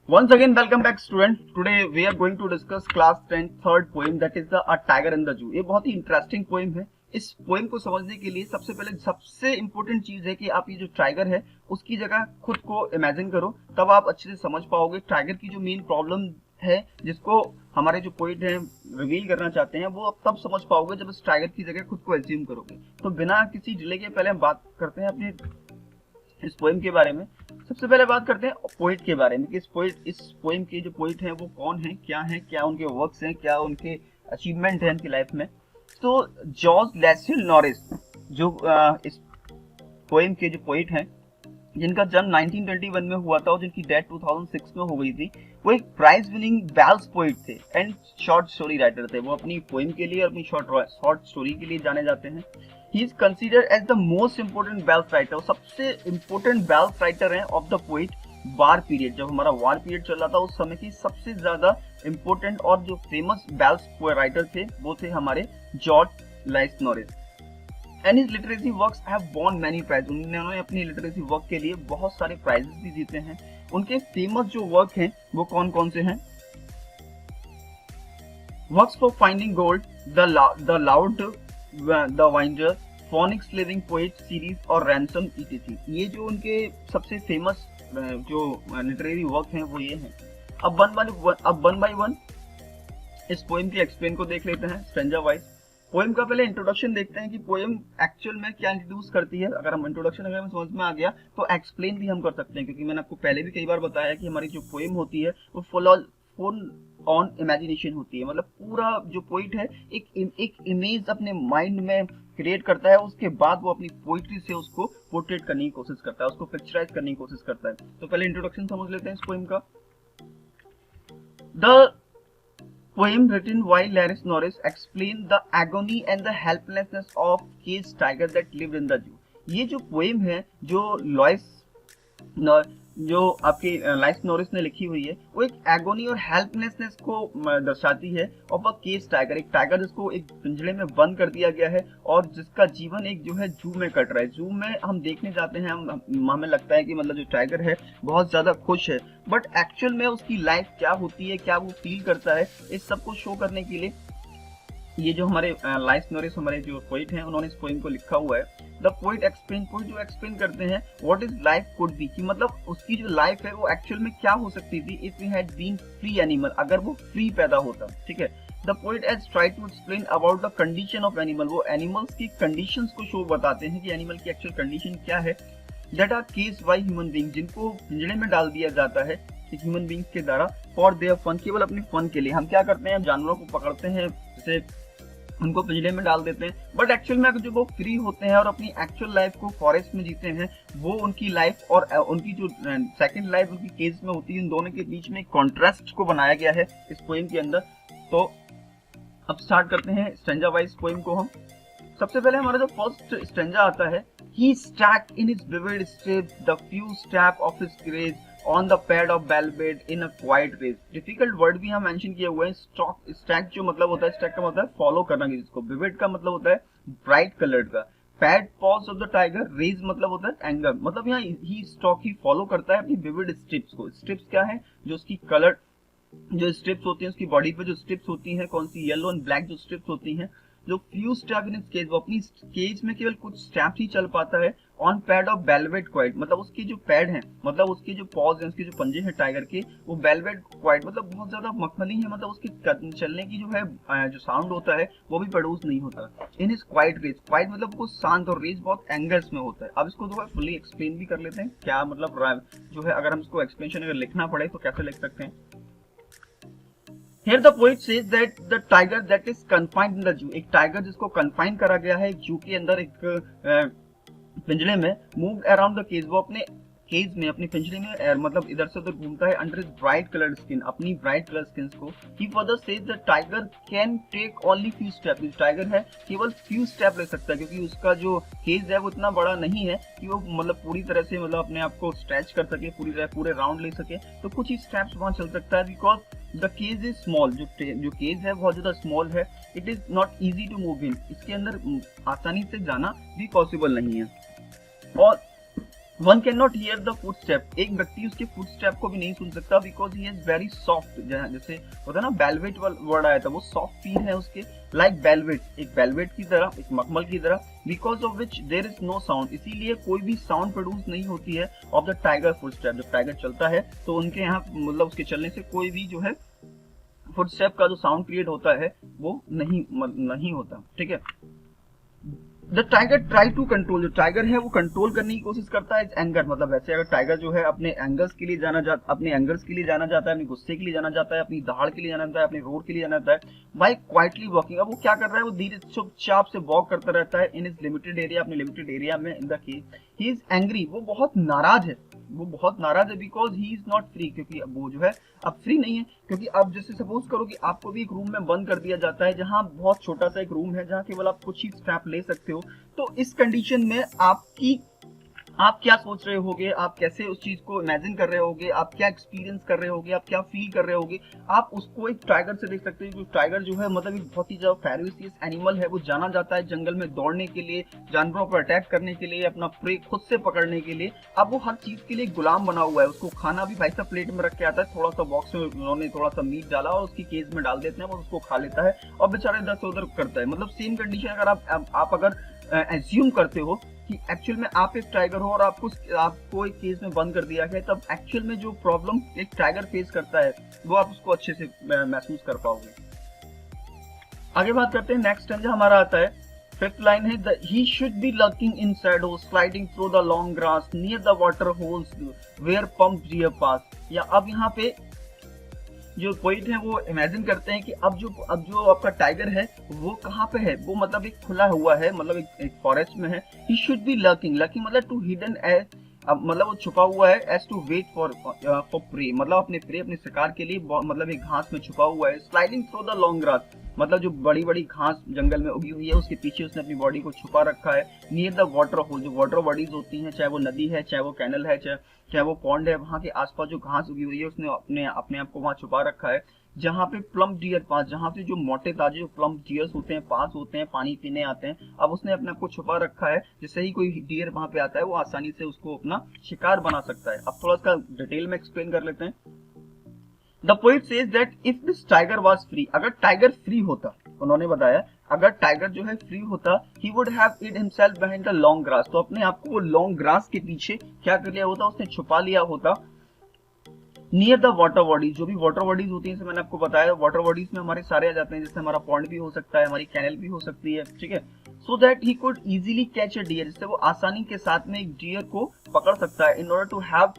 Once again, welcome back student. Today we are going to discuss class 10 third poem that is the A Tiger in the Zoo. ये बहुत ही interesting poem है। इस poem को समझने के लिए सबसे पहले सबसे इम्पोर्टेंट चीज है कि आप ये जो टाइगर है उसकी जगह खुद को इमेजिन करो, तब आप अच्छे से समझ पाओगे टाइगर की जो मेन प्रॉब्लम है जिसको हमारे जो पोइट हैं रिवील करना चाहते हैं, वो आप तब समझ पाओगे जब इस टाइगर की जगह खुद को एज्यूम करोगे। तो बिना किसी डिले के पहले हम बात करते हैं अपने इस पोएम के बारे में। सबसे पहले बात करते हैं पोइट के बारे में कि इस पोएम के जो पोइट हैं वो कौन है, क्या उनके वर्क्स हैं, क्या उनके अचीवमेंट हैं उनकी लाइफ में। तो जॉर्ज लैसल नॉरिस जो इस पोएम के जो पोइट हैं, जिनका जन्म 1921 में हुआ था और जिनकी डेथ 2006 में हो गई थी, वो एक प्राइज विनिंग बेल्स पोइट थे एंड शॉर्ट स्टोरी राइटर थे। वो अपनी पोएम के लिए और अपनी शॉर्ट स्टोरी के लिए जाने जाते हैं। He is considered as the most important bells writer, सबसे important bells writer हैं of the poet war period. जब हमारा वार पीरियड चल रहा था उस समय की सबसे ज्यादा important और जो फेमस बेल्स राइटर थे वो थे हमारे George Leslie Norris. And his literacy works have won many prize. उन्होंने अपनी लिटरेसी वर्क के लिए बहुत सारे प्राइजेस भी जीते हैं। उनके फेमस जो वर्क हैं वो कौन कौन से हैं? Works for finding gold, the loud, the winder, phoenix living poet series और रैंसम ईटीसी। ये जो उनके सबसे फेमस जो लिटरेरी वर्क हैं वो ये हैं। अब वन बाय वन इस पोएम के एक्सप्लेन को देख लेते हैं स्ट्रेंजर वाइज। पोएम का पहले इंट्रोडक्शन देखते हैं कि पोएम एक्चुअल में क्या इंट्रोड्यूस करती है। अगर हम इंट्रोडक्शन अगर हमें समझ में आ गया तो एक्सप्लेन भी हम कर सकते हैं, क्योंकि मैंने आपको पहले भी कई बार बताया कि हमारी जो पोएम होती है वो फुल ऑन इमेजिनेशन होती है। मतलब पूरा जो पोइट है एक इमेज अपने माइंड में क्रिएट करता है, उसके बाद वो अपनी पोइट्री से उसको पोर्ट्रेट करने की कोशिश करता है, उसको पिक्चराइज करने की कोशिश करता है। तो पहले इंट्रोडक्शन समझ लेते हैं इस पोएम का। The poem written while Leslie Norris explain the agony and the helplessness of cage tiger that lived in the zoo. ये जो पोएम है जो आपकी लैरिस नॉरिस ने लिखी हुई है, वो एक एगोनी और हेल्पलेसनेस को दर्शाती है ऑफ अ केज टाइगर। एक टाइगर जिसको एक पिंजरे में बंद कर दिया गया है और जिसका जीवन एक जो है जू में कट रहा है। जू में हम देखने जाते हैं, हमें लगता है कि मतलब जो टाइगर है बहुत ज्यादा खुश है, बट एक्चुअल में उसकी लाइफ क्या होती है, क्या वो फील करता है, इस सब को शो करने के लिए ये जो हमारे लैरिस नॉरिस हमारे जो पोइट हैं उन्होंने इस पोएम को लिखा हुआ है। द पोइट जो एक्सप्लेन करते हैं what is life could be, कि मतलब उसकी जो लाइफ है वो एक्चुअल में क्या हो सकती थी if we had been free animal, अगर वो फ्री पैदा होता। ठीक है। The poet has tried to explain about the condition of animal. वो एनिमल्स की कंडीशंस को शो बताते हैं कि एनिमल की एक्चुअल कंडीशन क्या है। That are caged by human being, जिनको पिंजरे में डाल दिया जाता है एक ह्यूमन बीइंग्स के द्वारा फॉर देयर फन, केवल अपने फन के लिए। हम क्या करते हैं, हम जानवरों को पकड़ते हैं, जैसे उनको पिंजरे में डाल देते हैं, बट एक्चुअल में जब वो फ्री होते हैं और अपनी एक्चुअल लाइफ को फॉरेस्ट में जीते हैं, वो उनकी लाइफ और उनकी जो सेकंड लाइफ उनकी केज में होती है, इन दोनों के बीच में कॉन्ट्रास्ट को बनाया गया है इस पोएम के अंदर। तो अब स्टार्ट करते हैं स्ट्रेंजर वाइज पोएम को हम। सबसे पहले हमारा जो फर्स्ट स्ट्रेंजर आता है, he stacked in his vivid steps the few step of his grace on the pad of velvet in a quiet race। Difficult word भी हम मेंशन किए हुए हैं। स्टैक जो मतलब होता है, स्टैक का मतलब है फॉलो करना, जिसको विविड का मतलब होता है ब्राइट कलर्ड का। Pad paws of the tiger, rage मतलब होता है एंगर, मतलब यहाँ ही फॉलो करता है अपनी विविड स्ट्रिप्स को। स्ट्रिप्स क्या है, जो उसकी कलर जो स्ट्रिप्स होती हैं उसकी बॉडी पे जो स्ट्रिप्स होती हैं, कौन सी, येलो एंड ब्लैक जो स्ट्रिप्स होती हैं, जो फ्यू स्टेप इन केज, वो अपनी केज में केवल कुछ स्टेप ही चल पाता है। On pad of velvet quite, मतलब उसकी जो पैड है, मतलब उसके जो पॉज है, उसके जो पंजे हैं टाइगर के, वो वेलवेट क्वाइट मतलब बहुत ज्यादा मखमली है, मतलब उसकी चलने की जो है जो साउंड होता है वो भी प्रोड्यूस नहीं होता। इन इज क्वाइट रेज, क्वाइट मतलब कुछ शांत, और रेज बहुत एंगल्स में होता है। अब इसको जो है फुली एक्सप्लेन भी कर लेते हैं क्या मतलब जो है, अगर हम इसको एक्सप्लेनेशन अगर लिखना पड़े तो कैसे लिख सकते हैं। Here the poet says that the tiger that is confined in the zoo, एक टाइगर जिसको कन्फाइन करा गया है एक जू के अंदर, एक पिंजरे में, मूव अराउंड द केज, वो अपने केज में अपने पिंजरे में मतलब इधर से उधर घूमता है, under his bright coloured skin, अपनी ब्राइट कलर स्किन को। He further says the tiger can take only few step, tiger है केवल फ्यू स्टेप ले सकता है, क्योंकि उसका जो केज है वो इतना बड़ा नहीं है कि वो मतलब पूरी तरह से मतलब अपने आप को स्ट्रेच कर सके, पूरे राउंड ले सके, तो कुछ ही स्टेप्स वहां चल सकता है। Because the cage is small, जो केज है बहुत ज्यादा स्मॉल है, it is not easy to move in, इसके अंदर आसानी से जाना भी पॉसिबल नहीं है। और one can not here the footstep, एक व्यक्ति उसके फुटस्टेप को भी नहीं सुन सकता, because he is very soft, जैसे होता है ना वेलवेट वर्ड आया था, वो सॉफ्ट फील है उसके, लाइक वेलवेट, एक वेलवेट की तरह, एक मखमल की तरह, because of which there is no sound, इसीलिए कोई भी साउंड प्रोड्यूस नहीं होती है ऑफ द टाइगर फुटस्टेप। जब टाइगर चलता है तो उनके यहाँ मतलब उसके चलने से कोई भी जो है फुटस्टेप का जो साउंड क्रिएट होता है वो नहीं होता, ठीक है। The tiger try to control, जो टाइगर है वो कंट्रोल करने की कोशिश करता है एंगर, मतलब वैसे अगर टाइगर जो है अपने एंगर्स के लिए जाना जाता है, अपने गुस्से के लिए जाना जाता है, अपनी दहाड़ के लिए जाना जाता है, अपने रोड के लिए जाना जाता है, बाय क्वाइटली वॉकिंग। अब वो क्या कर रहा है, वो धीरे चुपचाप से वॉक करता रहता है इन इज लिमिटेड एरिया, अपने लिमिटेड एरिया में। In the case he is angry, वो बहुत नाराज है, because he is not free, क्योंकि वो जो है अब फ्री नहीं है, क्योंकि अब जैसे सपोज करो कि आपको भी एक रूम में बंद कर दिया जाता है, जहां बहुत छोटा सा एक रूम है, जहां केवल आप कुछ ही स्ट्रैप ले सकते हो, तो इस कंडीशन में आप क्या सोच रहे होगे, आप कैसे उस चीज को इमेजिन कर रहे होगे, आप क्या एक्सपीरियंस कर रहे होगे, आप क्या फील कर रहे होगे, आप उसको एक टाइगर से देख सकते हो। टाइगर जो है मतलब एक बहुत ही ज्यादा फेरोसियस एनिमल है, वो जाना जाता है जंगल में दौड़ने के लिए, जानवरों पर अटैक करने के लिए, अपना प्रे खुद से पकड़ने के लिए। अब वो हर चीज के लिए गुलाम बना हुआ है, उसको खाना भी भाई साहब प्लेट में रख के आता है, थोड़ा सा बॉक्स में उन्होंने थोड़ा सा मीट डाला और उसकी केज में डाल देते हैं, वो उसको खा लेता है और बेचारा इधर से उधर करता है। मतलब सेम कंडीशन अगर आप अगर एज्यूम करते हो कि एक्चुअल में आप एक टाइगर हो और आपको एक केज में बंद कर दिया गया, तब एक्चुअल में जो प्रॉब्लम एक टाइगर फेस करता है वो आप उसको अच्छे से महसूस कर पाओगे। आगे बात करते हैं, नेक्स्ट स्टेंजा हमारा आता है, फिफ्थ लाइन है, he should be lurking in shadows, sliding through the long grass near the water holes where pumped deer pass। या अब यहाँ पे जो पोइट है वो इमेजिन करते हैं कि अब जो आपका टाइगर है वो कहाँ पे है, वो मतलब एक खुला हुआ है, मतलब एक फॉरेस्ट में है। ही शुड बी लर्किंग मतलब टू हिडन एज, मतलब वो छुपा हुआ है, as to wait for prey, मतलब अपने शिकार के लिए, मतलब एक घास में छुपा हुआ है। Sliding through the long grass, मतलब जो बड़ी बड़ी घास जंगल में उगी हुई है उसके पीछे उसने अपनी बॉडी को छुपा रखा है। नियर द वाटर होल, जो वाटर बॉडीज होती हैं, चाहे वो नदी है, चाहे वो कैनल है, चाहे वो पॉन्ड है, वहां के आसपास जो घास उगी हुई है उसने अपने आप को वहां छुपा रखा है। जहाँ पे प्लम डियर पास, जहाँ पे जो मोटे ताजे जो प्लम डियर्स होते हैं पास होते हैं, पानी पीने आते हैं, अब उसने अपने आप को छुपा रखा है, जिससे ही कोई डियर वहां पे आता है वो आसानी से उसको अपना शिकार बना सकता है। अब थोड़ा इसका डिटेल में एक्सप्लेन कर लेते हैं। The poet says that if this tiger was free, अगर टाइगर फ्री होता, उन्होंने बताया अगर टाइगर जो है फ्री होता, he would have hid himself behind the long grass, तो अपने आप को वो लॉन्ग ग्रास के पीछे क्या कर लिया होता, उसने छुपा लिया होता। नियर द वाटर बॉडीज, जो भी वाटर बॉडीज होती है, जैसे मैंने आपको बताया वाटर बॉडीज में हमारे सारे आ जाते हैं, जैसे हमारा पॉन्ड भी हो सकता है, हमारी कैनल भी हो सकती है, ठीक है। So that he could easily catch a deer, जिससे वो आसानी के साथ में एक डियर को पकड़ सकता है, in order to have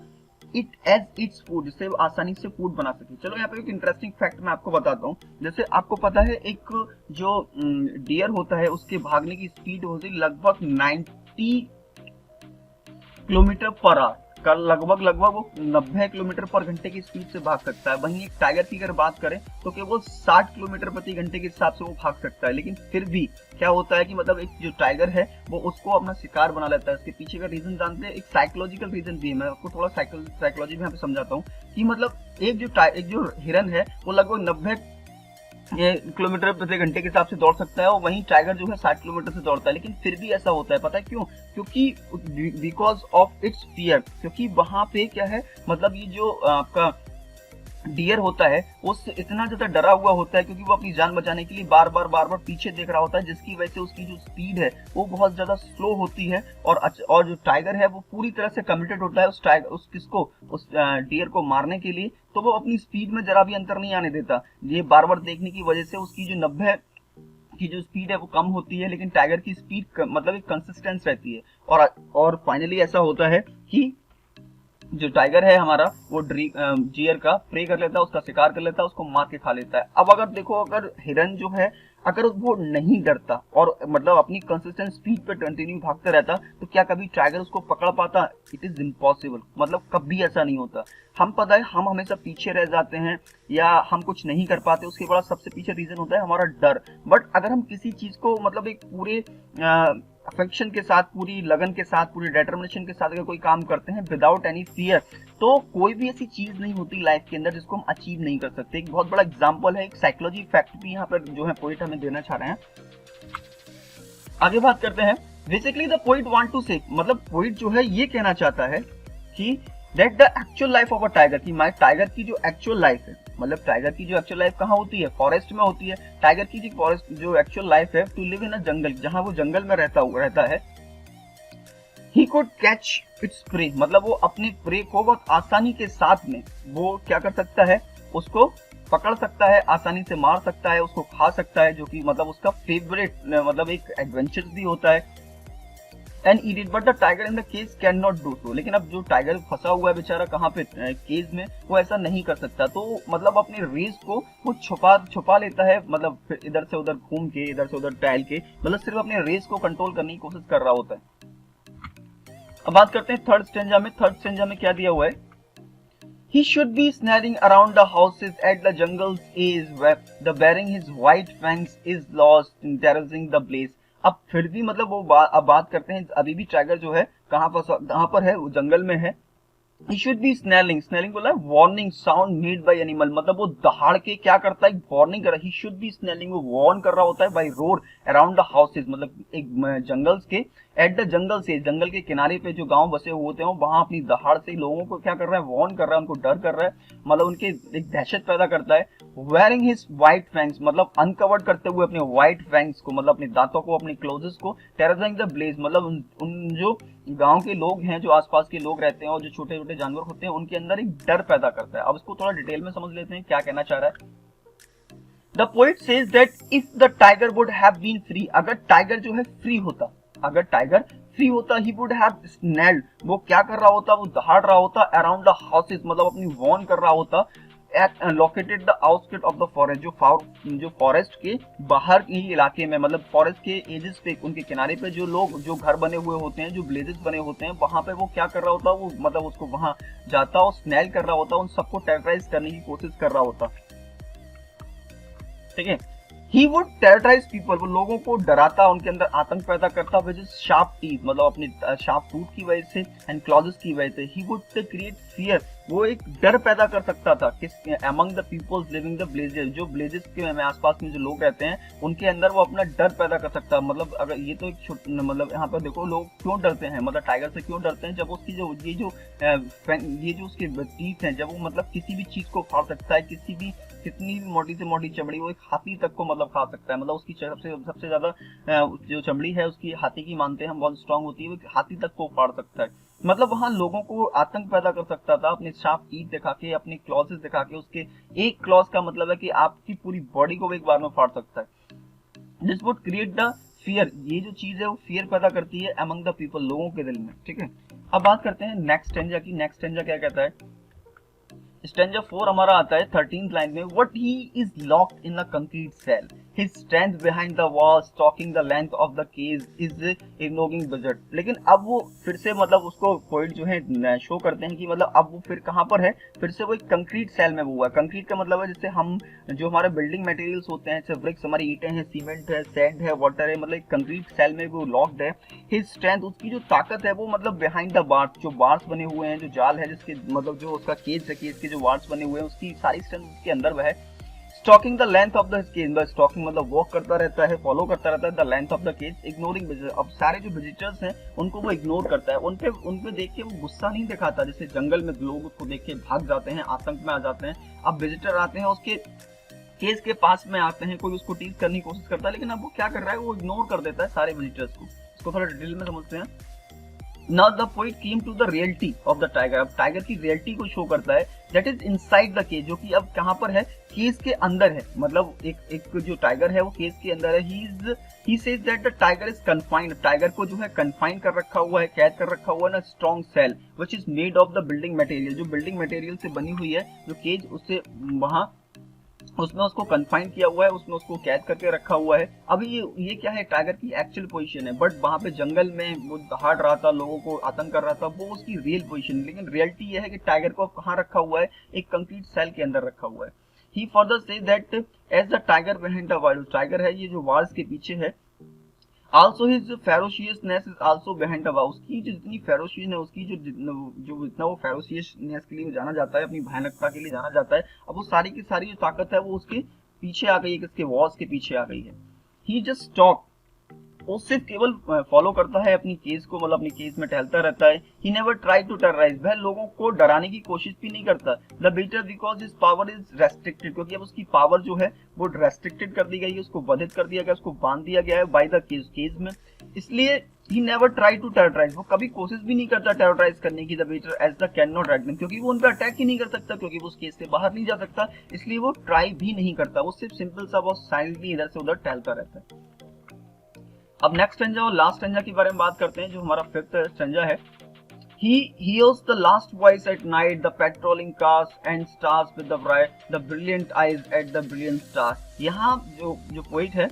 it as its food, जिससे वो आसानी से फूड बना सके। चलो यहाँ पे एक इंटरेस्टिंग फैक्ट मैं आपको बताता हूँ। जैसे आपको पता है एक जो डियर होता है उसके भागने की स्पीड होती है लगभग 90 किलोमीटर पर आवर का, लगभग वो 90 किलोमीटर पर घंटे की स्पीड से भाग सकता है। वहीं एक टाइगर की अगर बात करें तो केवल 60 किलोमीटर प्रति घंटे के हिसाब से वो भाग सकता है। लेकिन फिर भी क्या होता है कि मतलब एक जो टाइगर है वो उसको अपना शिकार बना लेता है। इसके पीछे का रीजन जानते हैं, एक साइकोलॉजिकल रीजन भी है। मैं आपको थोड़ा साइकोलॉजी में यहाँ पे समझाता हूँ कि मतलब एक जो हिरन है वो लगभग 90 किलोमीटर प्रति घंटे के हिसाब से दौड़ सकता है, और वहीं टाइगर जो है 60 किलोमीटर से दौड़ता है। लेकिन फिर भी ऐसा होता है, पता है क्यों? क्योंकि बिकॉज ऑफ इट्स फियर, क्योंकि वहां पे क्या है, मतलब ये जो आपका डियर होता है वो इतना ज्यादा डरा हुआ होता है, क्योंकि वो अपनी जान बचाने के लिए बार बार पीछे देख रहा होता है, जिसकी वजह से उसकी जो स्पीड है वो बहुत ज्यादा स्लो होती है। और जो टाइगर है वो पूरी तरह से कमिटेड होता है उस डियर को मारने के लिए, तो वो अपनी स्पीड में जरा भी अंतर नहीं आने देता। ये बार बार देखने की वजह से उसकी जो 90 की जो स्पीड है वो कम होती है, लेकिन टाइगर की स्पीड मतलब एक कंसिस्टेंस रहती है। और फाइनली ऐसा होता है कि जो टाइगर है हमारा वो डियर का प्रे कर लेता है, उसका शिकार कर लेता है, उसको मार के खा लेता है। अब अगर देखो, अगर हिरन जो है अगर वो नहीं डरता और मतलब अपनी कंसिस्टेंट स्पीड पे कंटिन्यू भागता रहता, तो क्या कभी टाइगर उसको पकड़ पाता? इट इज इम्पॉसिबल, मतलब कभी ऐसा नहीं होता। हम पता है हम हमेशा पीछे रह जाते हैं या हम कुछ नहीं कर पाते, उसके बड़ा सबसे पीछे रीजन होता है हमारा डर। बट अगर हम किसी चीज को मतलब एक पूरे अफेक्शन के साथ, पूरी लगन के साथ, पूरी डिटर्मिनेशन के साथ अगर कोई काम करते हैं विदाउट एनी फियर, तो कोई भी ऐसी चीज नहीं होती लाइफ के अंदर जिसको हम अचीव नहीं कर सकते। एक बहुत बड़ा एग्जांपल है, एक साइकोलॉजी फैक्ट भी यहाँ पर जो है पोइट हमें देना चाह रहे हैं। आगे बात करते हैं, basically the poet want to say, मतलब पोइट जो है ये कहना चाहता है कि that the actual life of a tiger, की माय टाइगर की जो एक्चुअल लाइफ है, मतलब टाइगर की जो एक्चुअल लाइफ कहाँ होती है, फॉरेस्ट में होती है। टाइगर की जो फॉरेस्ट जो एक्चुअल लाइफ है, टू लिव इन अ जंगल, जहाँ वो जंगल में रहता है। He could catch its prey, मतलब वो अपने प्रे को बहुत आसानी के साथ में वो क्या कर सकता है, उसको पकड़ सकता है, आसानी से मार सकता है, उसको खा सकता है, जो कि मतलब उसका फेवरेट मतलब एक एडवेंचर भी होता है। And eat it, but the tiger in the cage can not do so, लेकिन अब जो टाइगर फंसा हुआ है बेचारा कहाँ पे, केज में, वो ऐसा नहीं कर सकता। तो मतलब अपने रेस को वो छुपा लेता है, मतलब फिर इधर से उधर घूम के, इधर से उधर टहल के, मतलब सिर्फ अपने रेस को कंट्रोल करने की कोशिश कर रहा होता है। अब बात करते हैं थर्ड स्टेंजा में। थर्ड स्टेंजा में क्या दिया हुआ है, he should be snaring around the houses at the jungle's edge where the bearing his white fangs is lost in terrorizing the blaze। अब फिर भी मतलब वो अब बात करते हैं, अभी भी टाइगर जो है कहाँ पर है, वो जंगल में है। He should be snarling, snarling बोला है warning sound made by animal, मतलब वो दहाड़ के क्या करता है, वार्निंग कर रहा है। He should be snarling, वो वार्न कर रहा होता है, by road around the houses, मतलब एक जंगल्स के, एट द जंगल से, जंगल के किनारे पे जो गांव बसे हुए होते हैं वहां अपनी दहाड़ से लोगों को क्या कर रहा है, वार्न कर रहा है, उनको डर कर रहा है, मतलब उनके एक दहशत पैदा करता है। वेयरिंग हिज व्हाइट फैंग्स, मतलब अनकवर्ड करते हुए अपने व्हाइट फैंग्स को, मतलब अपने दांतों को, अपने क्लोजेस को, टेररिंग द ब्लेज, मतलब उन जो गांव के लोग हैं, जो आसपास के लोग रहते हैं और जो छोटे छोटे जानवर होते हैं, उनके अंदर एक डर पैदा करता है। अब इसको थोड़ा डिटेल में समझ लेते हैं क्या कहना चाह रहा है। The poet says that if the tiger would have been free, अगर टाइगर जो है फ्री होता, अगर टाइगर फ्री होता, ही वुड हैव स्नेल्ड, वो क्या कर रहा होता, वो दहाड़ रहा होता, अराउंड द हाउसेस, मतलब अपनी वॉर्न कर रहा होता, at located the outskirt of the forest, जो फॉरेस्ट के बाहर के इलाके में, मतलब फॉरेस्ट के एजेस पे, उनके किनारे पे जो लोग, जो घर बने हुए होते हैं, जो ब्लेजेस बने होते हैं, वहां पे वो क्या कर रहा होता, वो मतलब उसको वहां जाता और स्नेल कर रहा होता, उन सबको टेरराइज करने की कोशिश कर रहा होता, ठीक है। He would terrorize people, वो लोगों को डराता, उनके अंदर आतंक पैदा करता, विच इज शार्प टीथ, मतलब अपने शार्प टूथ की वजह से, एंड क्लॉजेस की वजह से। He would create fear, वो एक डर पैदा कर सकता था किस among the peoples living the blazes, जो ब्लेजेस के आसपास में जो लोग रहते हैं उनके अंदर वो अपना डर पैदा कर सकता। मतलब अगर ये तो एक मतलब यहाँ पर देखो लोग क्यों डरते हैं, मतलब टाइगर से क्यों डरते हैं, जब उसकी जो ये जो उसके टीथ हैं, जब वो मतलब किसी भी चीज को फाड़ सकता है, किसी भी कितनी भी मोटी से मोटी चमड़ी, वो एक हाथी तक को मतलब खा सकता है, मतलब उसकी सबसे ज्यादा जो चमड़ी है उसकी, हाथी की मानते हैं हम, बहुत स्ट्रांग होती है, वो हाथी तक को फाड़ सकता है। मतलब वहां लोगों को आतंक पैदा कर सकता था अपने शार्प टीथ दिखा के, अपने क्लॉजेस दिखा के। उसके एक क्लॉज का मतलब है कि आपकी पूरी बॉडी को एक बार में फाड़ सकता है। This would create the fear, ये जो चीज है वो फियर पैदा करती है अमंग द पीपल, लोगों के दिल में, ठीक है। अब बात करते हैं नेक्स्ट स्टेंजा की। नेक्स्ट स्टेंजा क्या कहता है, स्टेंजा 4 हमारा आता है 13th लाइन में, what he is locked in a concrete cell, his strength behind the wall, stalking the length of the cage, is ignoring budget. लेकिन अब वो फिर से मतलब उसको पॉइंट जो है शो करते हैं कि मतलब अब वो फिर कहाँ पर है, फिर से वो एक कंक्रीट सेल में हुआ है। कंक्रीट का मतलब है जैसे हम जो हमारे बिल्डिंग मटेरियल्स होते हैं, जैसे ब्रिक्स, हमारी ईंटें हैं, सीमेंट है, सैंड है, वाटर है, मतलब एक कंक्रीट सेल में वो लॉक्ड है। हिज स्ट्रेंथ, उसकी जो ताकत है वो मतलब बिहाइंड द बार्स, जो बार्स बने हुए हैं, जो जाल है जिसके मतलब जो उसका केज है, केज के जो वार्स बने हुए हैं, उसकी सारी स्ट्रेंथ उसके अंदर वह है। Stalking the length of the cage, stalking मतलब वॉक करता रहता है, फॉलो करता रहता है the length of the cage, ignoring visitors. अब सारे जो विजिटर्स हैं उनको वो इग्नोर करता है, उनपे देख के वो गुस्सा नहीं दिखाता, जैसे जंगल में लोग उसको देख के भाग जाते हैं, आतंक में आ जाते हैं। अब विजिटर आते हैं, उसके केज के पास में आते हैं, कोई उसको टीज करने की कोशिश करता है, लेकिन अब वो क्या कर रहा है, वो इग्नोर कर देता है सारे विजिटर्स को। इसको थोड़ा डिटेल में समझते हैं। Now the poet came to the reality of the tiger, अब टाइगर की रियलिटी को शो करता है, that is inside the cage, जो कि अब कहाँ पर है, केज के अंदर है। मतलब एक जो टाइगर है वो केज के अंदर है। he says that the tiger is confined, tiger को जो है कन्फाइन कर रखा हुआ है, कैद कर रखा हुआ है ना, strong cell which is made of the building material, जो बिल्डिंग मटेरियल से बनी हुई है जो केज, उससे वहां उसमें उसको कन्फाइन किया हुआ है, उसमें उसको कैद करके रखा हुआ है। अभी ये क्या है, टाइगर की एक्चुअल पोजीशन है, बट वहां पे जंगल में वो दहाड़ रहा था, लोगों को आतंक कर रहा था, वो उसकी रियल पोजीशन। लेकिन रियलिटी ये है कि टाइगर को कहाँ रखा हुआ है, एक कंक्रीट सेल के अंदर रखा हुआ है। He further says that as the tiger behind the wild, tiger है ये जो वाल्स के पीछे है, also his ferociousness is also behind the wall, उसकी जो जितनी ferocious है, उसकी जो इतना वो ferociousness के लिए जाना जाता है, अपनी भयानकता के लिए जाना जाता है, अब वो सारी की सारी जो ताकत है वो उसके पीछे आ गई है, किसके वॉल्स के पीछे आ गई है। He just stopped, वो सिर्फ केवल फॉलो करता है अपनी केस को, मतलब अपनी केस में टहलता रहता है। He never try to terrorise, वह लोगों को डराने की कोशिश भी नहीं करता। The beater because his power is restricted, क्योंकि अब उसकी पावर जो है वो रेस्ट्रिक्टेड कर दी गई है, उसको बाधित कर दिया गया, उसको बांध दिया गया है बाय द केस में। इसलिए he never try to terrorise, वो कभी कोशिश भी नहीं करता टेरराइज करने की the beater as the can not rat them, क्योंकि वो उन पर अटैक ही नहीं कर सकता, क्योंकि वो उस केस से बाहर नहीं जा सकता, इसलिए वो ट्राई भी नहीं करता। वो सिर्फ सिंपल सा बहुत साइलेंटली इधर से उधर टहलता रहता है। अब नेक्स्ट स्टैंजा और लास्ट स्टैंजा के बारे में बात करते हैं, जो हमारा फिफ्थ स्टैंजा है। He hears the last voice at night, the patrolling cars and stars with the brilliant eyes at the brilliant stars। यहाँ जो पोइट है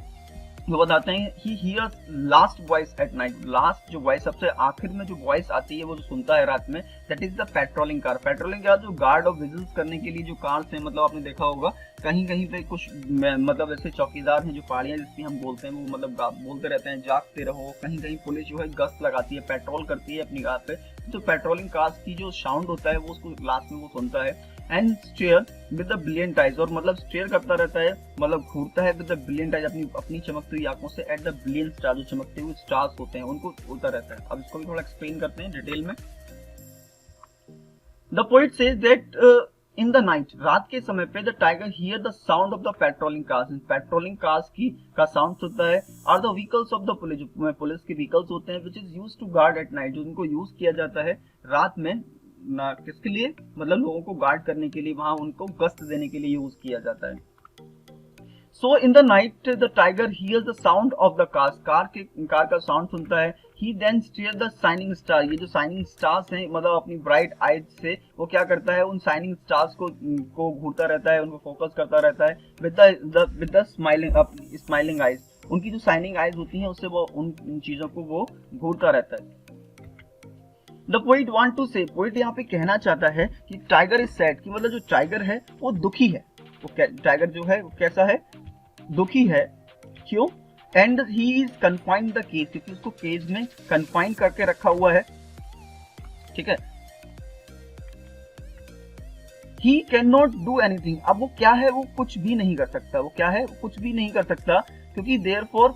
वो बताते हैं he hears last voice at night, last जो वॉइस सबसे आखिर में जो वॉइस आती है वो जो सुनता है रात में, that is the patrolling car। Patrolling car जो गार्ड और विजिल्स करने के लिए जो कार्स हैं, मतलब आपने देखा होगा कहीं कहीं पे कुछ मतलब ऐसे चौकीदार हैं जो पहाड़ियां जिसकी हम बोलते हैं, वो मतलब बोलते रहते हैं जागते रहो। कहीं कहीं पुलिस जो है गश्त लगाती है, पेट्रोल करती है अपनी कार पे, तो पेट्रोलिंग कार्स की जो साउंड होता है वो उसको लास्ट में वो सुनता है। And stare with the brilliant eyes, और मतलब स्टेयर करता रहता है, मतलब घूरता है विद द ब्रिलियंट आइज, अपनी चमकती हुई आंखों से एट द ब्रिलियंट स्टार, जो चमकते हुए स्टार्स होते हैं उनको उड़ता रहता है। अब इसको भी थोड़ा एक्सप्लेन करते हैं डिटेल में। The poet says that in the night, रात के समय पे the tiger hear the sound of the patrolling cars, patrolling cars का साउंड सुनता है। Are the vehicles of the police, जो पुलिस के व्हीकल्स होते हैं, which is used to guard at night, जो उनको यूज किया जाता है रात में, ना किसके लिए, मतलब लोगों को गार्ड करने के लिए, वहां उनको गश्त देने के लिए यूज किया जाता है। So in the night the tiger hears the sound of the cars, car का साउंड सुनता है। He then stare the shining star, ये जो शाइनिंग स्टार्स हैं, मतलब अपनी ब्राइट आइज से वो क्या करता है, उन शाइनिंग स्टार्स को घूरता रहता है, उनको फोकस करता रहता है विद द स्माइलिंग आइज, उनकी जो शाइनिंग आइज होती हैं उससे वो उन चीजों को वो घूरता रहता है। द पोइट वांट टू से, पोइट यहाँ पे कहना चाहता है कि टाइगर इज सैड, कि मतलब जो टाइगर है वो दुखी है, वो टाइगर जो है वो कैसा है, दुखी है। क्यों? And he is confined the cage, क्योंकि उसको केज में कन्फाइन करके रखा हुआ है, ठीक है। He can not do anything, अब वो क्या है, वो कुछ भी नहीं कर सकता, वो क्या है, वो कुछ भी नहीं कर सकता, क्योंकि therefore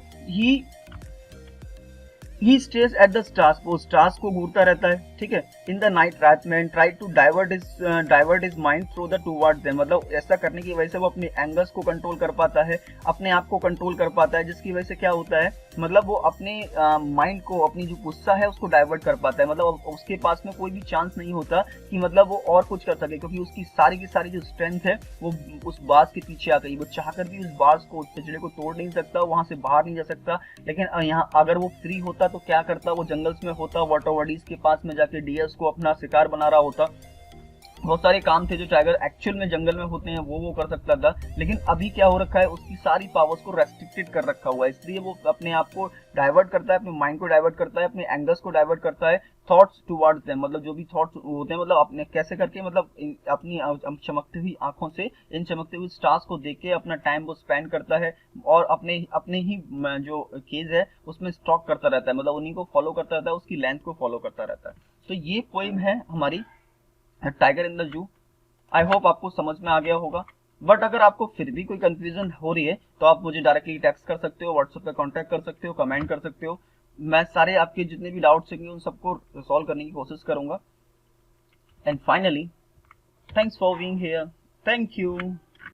he stairs at the stars, वो स्टार्स को घूरता रहता है, ठीक है। इन द नाइट, रात में, try to divert his mind through the towards them, मतलब ऐसा करने की वजह से वो अपने एंगर्स को कंट्रोल कर पाता है, अपने आप को कंट्रोल कर पाता है, जिसकी वजह से क्या होता है, मतलब वो अपने माइंड को, अपनी जो गुस्सा है उसको डाइवर्ट कर पाता है, मतलब उसके पास में कोई भी चांस नहीं होता कि मतलब वो और कुछ कर सके, क्योंकि उसकी सारी की सारी जो स्ट्रेंथ है वो उस बार्स के पीछे आ गई। वो चाहकर भी उस बार्स को, उस पिछड़े को तोड़ नहीं सकता, वहां से बाहर नहीं जा सकता। लेकिन यहाँ अगर वो फ्री होता तो क्या करता, वो जंगल्स में होता, वाटर बॉडीज के पास में जाके डियर्स को अपना शिकार बना रहा होता। बहुत सारे काम थे जो टाइगर एक्चुअल में जंगल में होते हैं वो कर सकता था, लेकिन अभी क्या हो रखा है, उसकी सारी पावर्स को रेस्ट्रिक्टेड कर रखा हुआ है, इसलिए वो अपने आप को डाइवर्ट करता है, अपने माइंड को डाइवर्ट करता है, अपने एंगर्स को डाइवर्ट करता है थॉट्स टुवर्ड्स देम, मतलब जो भी थॉट्स होते हैं, मतलब अपने कैसे करके, मतलब अपनी चमकती हुई आंखों से इन चमकते हुए स्टार्स को देख के अपना टाइम वो स्पेंड करता है, और अपने ही जो केज है उसमें स्टॉक करता रहता है, मतलब उन्हीं को फॉलो करता रहता है, उसकी लेंथ को फॉलो करता रहता है। तो ये पोइम है हमारी टाइगर इन द जू। आई होप आपको समझ में आ गया होगा, बट अगर आपको फिर भी कोई कंफ्यूजन हो रही है तो आप मुझे डायरेक्टली टेक्स्ट कर सकते हो, व्हाट्सएप पे कांटेक्ट कर सकते हो, कमेंट कर सकते हो, मैं सारे आपके जितने भी डाउट्स होंगे उन सबको सॉल्व करने की कोशिश करूंगा। And finally, thanks for being here, thank you.